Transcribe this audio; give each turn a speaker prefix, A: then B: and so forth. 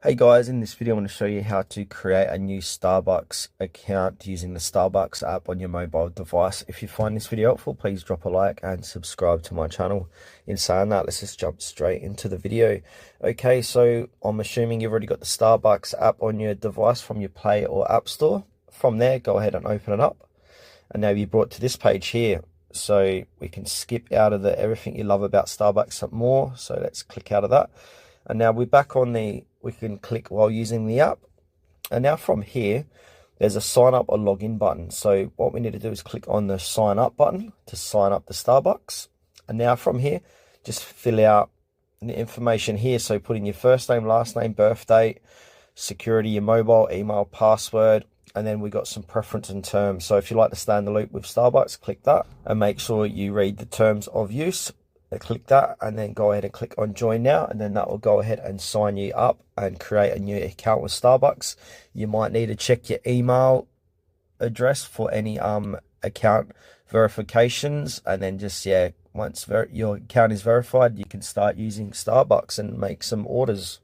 A: Hey guys, in this video I want to show you how to create a new Starbucks account using the Starbucks app on your mobile device. If you find this video helpful, please drop a like and subscribe to my channel. In saying that, let's just jump straight into the video. Okay, so I'm assuming you've already got the Starbucks app on your device from your Play or App Store. From there, go ahead and open it up. And now you're brought to this page here. So we can skip out of the everything you love about Starbucks and more. So let's click out of that. And now we're back on we can click while using the app. And now from here, there's a sign up or login button. So what we need to do is click on the sign up button to sign up to Starbucks. And now from here, just fill out the information here. So put in your first name, last name, birth date, security, your mobile, email, password. And then we got some preference and terms. So if you like to stay in the loop with Starbucks, click that and make sure you read the terms of use. Click that and then go ahead and click on join now, and then that will go ahead and sign you up and create a new account with Starbucks. You might need to check your email address for any account verifications, and then just once your account is verified, you can start using Starbucks and make some orders.